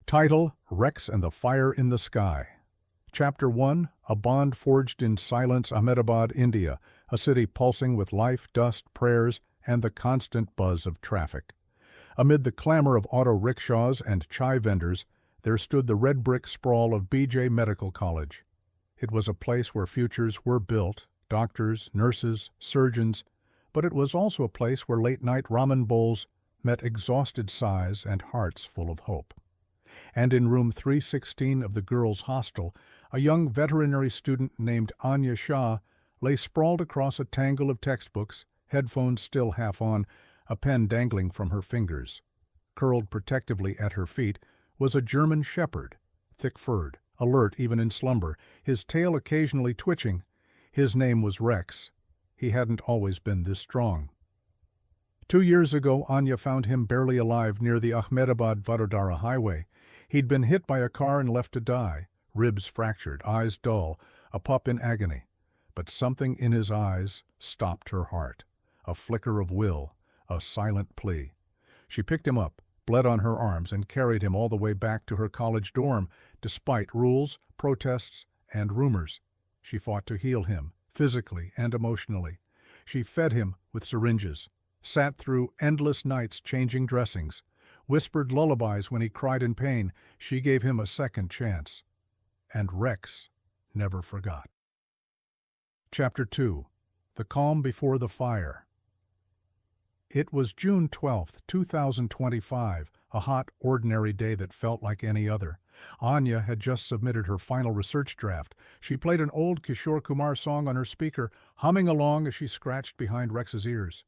Title: Rex and the Fire in the Sky. Chapter 1: A Bond Forged in Silence. Ahmedabad, India, a city pulsing with life, dust, prayers, and the constant buzz of traffic. Amid the clamor of auto rickshaws and chai vendors, there stood the red brick sprawl of BJ Medical College. It was a place where futures were built, doctors, nurses, surgeons, but it was also a place where late-night ramen bowls met exhausted sighs and hearts full of hope. And in room 316 of the girls' hostel, a young veterinary student named Aanya Shah lay sprawled across a tangle of textbooks, headphones still half on, a pen dangling from her fingers. Curled protectively at her feet was a German shepherd, thick-furred, alert even in slumber, his tail occasionally twitching. His name was Rex. He hadn't always been this strong. 2 years ago, Anya found him barely alive near the Ahmedabad-Vadodara highway. He'd been hit by a car and left to die, ribs fractured, eyes dull, a pup in agony. But something in his eyes stopped her heart. A flicker of will, a silent plea. She picked him up, bled on her arms, and carried him all the way back to her college dorm, despite rules, protests, and rumors. She fought to heal him, physically and emotionally. She fed him with syringes, sat through endless nights changing dressings, whispered lullabies when he cried in pain. She gave him a second chance. And Rex never forgot. Chapter 2: The Calm Before the Fire. It was June 12, 2025, a hot, ordinary day that felt like any other. Anya had just submitted her final research draft. She played an old Kishore Kumar song on her speaker, humming along as she scratched behind Rex's ears.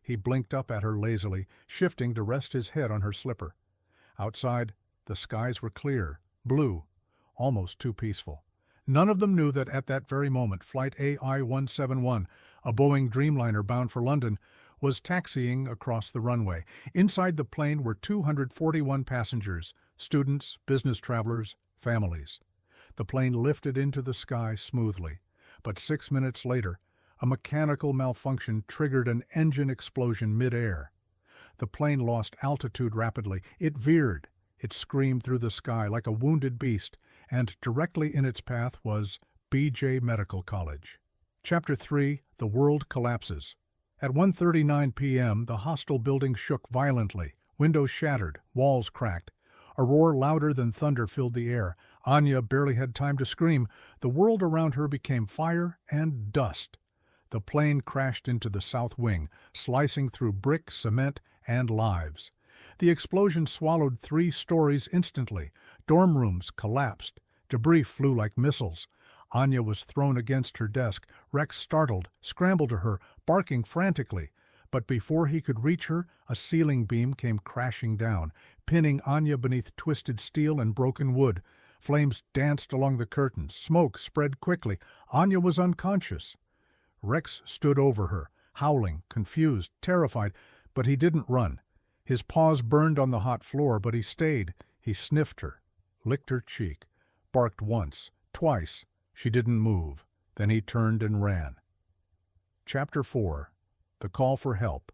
He blinked up at her lazily, shifting to rest his head on her slipper. Outside, the skies were clear, blue, almost too peaceful. None of them knew that at that very moment, flight AI-171, a Boeing Dreamliner bound for London, was taxiing across the runway. Inside the plane were 241 passengers, students, business travelers, families. The plane lifted into the sky smoothly, but 6 minutes later, a mechanical malfunction triggered an engine explosion mid-air. The plane lost altitude rapidly. It veered. It screamed through the sky like a wounded beast, and directly in its path was BJ Medical College. Chapter 3: The World Collapses. At 1:39 p.m., the hostel building shook violently. Windows shattered, walls cracked. A roar louder than thunder filled the air. Anya barely had time to scream. The world around her became fire and dust. The plane crashed into the south wing, slicing through brick, cement, and lives. The explosion swallowed 3 stories instantly. Dorm rooms collapsed. Debris flew like missiles. Anya was thrown against her desk. Rex, startled, scrambled to her, barking frantically. But before he could reach her, a ceiling beam came crashing down, pinning Anya beneath twisted steel and broken wood. Flames danced along the curtains. Smoke spread quickly. Anya was unconscious. Rex stood over her, howling, confused, terrified, but he didn't run. His paws burned on the hot floor, but he stayed. He sniffed her, licked her cheek, barked once, twice. She didn't move. Then he turned and ran. Chapter 4: The Call for Help.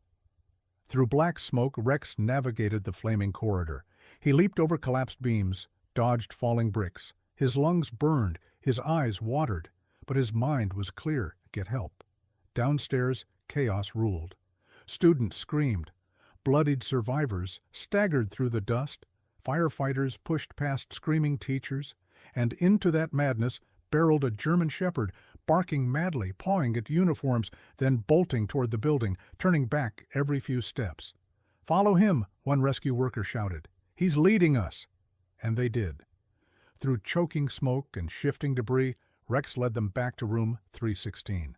Through black smoke, Rex navigated the flaming corridor. He leaped over collapsed beams, dodged falling bricks. His lungs burned, his eyes watered, but his mind was clear. Get help. Downstairs, chaos ruled. Students screamed. Bloodied survivors staggered through the dust. Firefighters pushed past screaming teachers, and into that madness barreled a German shepherd, barking madly, pawing at uniforms, then bolting toward the building, turning back every few steps. "Follow him," one rescue worker shouted. "He's leading us." And they did. Through choking smoke and shifting debris, Rex led them back to room 316.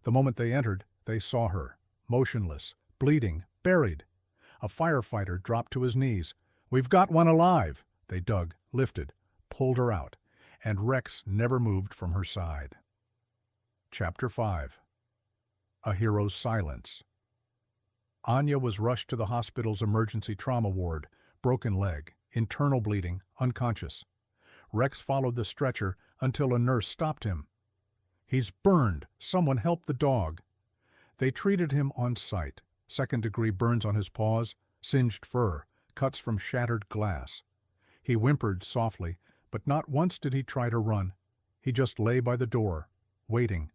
The moment they entered, they saw her, motionless, bleeding, buried. A firefighter dropped to his knees. "We've got one alive." They dug, lifted, pulled her out, and Rex never moved from her side. Chapter 5: A Hero's Silence. Anya was rushed to the hospital's emergency trauma ward, broken leg, internal bleeding, unconscious. Rex followed the stretcher until a nurse stopped him. "He's burned. Someone help the dog." They treated him on site. Second-degree burns on his paws, singed fur, cuts from shattered glass. He whimpered softly, but not once did he try to run. He just lay by the door, waiting.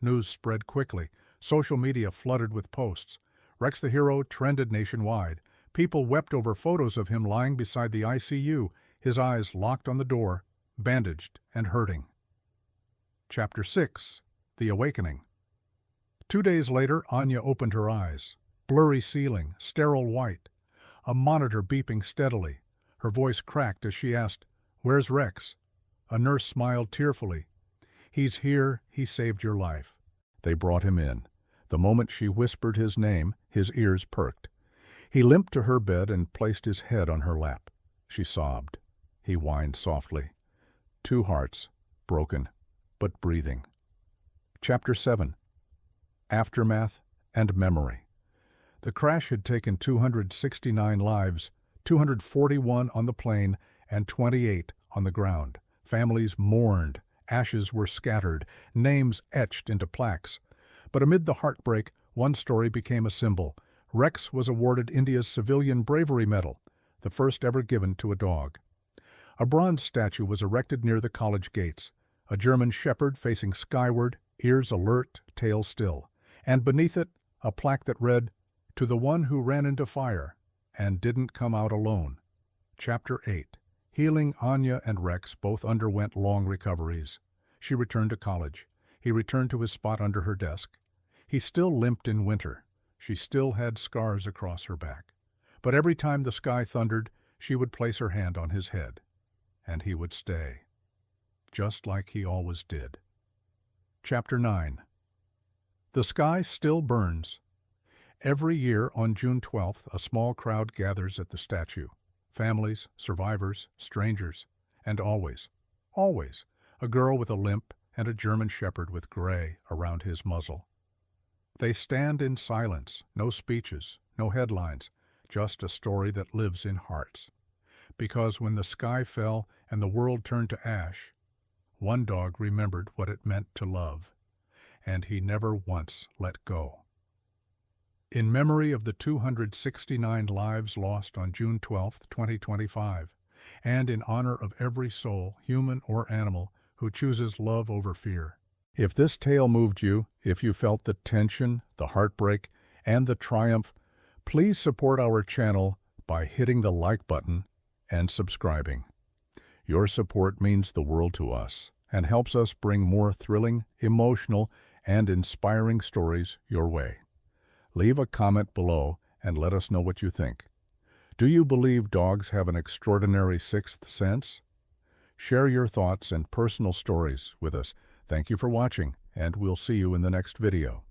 News spread quickly. Social media flooded with posts. Rex the hero trended nationwide. People wept over photos of him lying beside the ICU, his eyes locked on the door, bandaged and hurting. Chapter 6. The Awakening. 2 days later, Anya opened her eyes. Blurry ceiling, sterile white. A monitor beeping steadily. Her voice cracked as she asked, "Where's Rex?" A nurse smiled tearfully. "He's here, he saved your life." They brought him in. The moment she whispered his name, his ears perked. He limped to her bed and placed his head on her lap. She sobbed. He whined softly. 2 hearts, broken, but breathing. Chapter 7. Aftermath and Memory. The crash had taken 269 lives, 241 on the plane and 28 on the ground. Families mourned. Ashes were scattered, names etched into plaques. But amid the heartbreak, one story became a symbol. Rex was awarded India's Civilian Bravery Medal, the first ever given to a dog. A bronze statue was erected near the college gates, a German shepherd facing skyward, ears alert, tail still, and beneath it, a plaque that read, "To the one who ran into fire and didn't come out alone." Chapter 8. Healing. Anya and Rex both underwent long recoveries. She returned to college. He returned to his spot under her desk. He still limped in winter. She still had scars across her back. But every time the sky thundered, she would place her hand on his head. And he would stay. Just like he always did. Chapter 9. The sky still burns. Every year on June 12th, a small crowd gathers at the statue. Families, survivors, strangers, and always, a girl with a limp and a German shepherd with gray around his muzzle. They stand in silence, no speeches, no headlines, just a story that lives in hearts. Because when the sky fell and the world turned to ash, one dog remembered what it meant to love, and he never once let go. In memory of the 269 lives lost on June 12, 2025, and in honor of every soul, human or animal, who chooses love over fear. If this tale moved you, if you felt the tension, the heartbreak, and the triumph, please support our channel by hitting the like button and subscribing. Your support means the world to us and helps us bring more thrilling, emotional, and inspiring stories your way. Leave a comment below and let us know what you think. Do you believe dogs have an extraordinary sixth sense? Share your thoughts and personal stories with us. Thank you for watching, and we'll see you in the next video.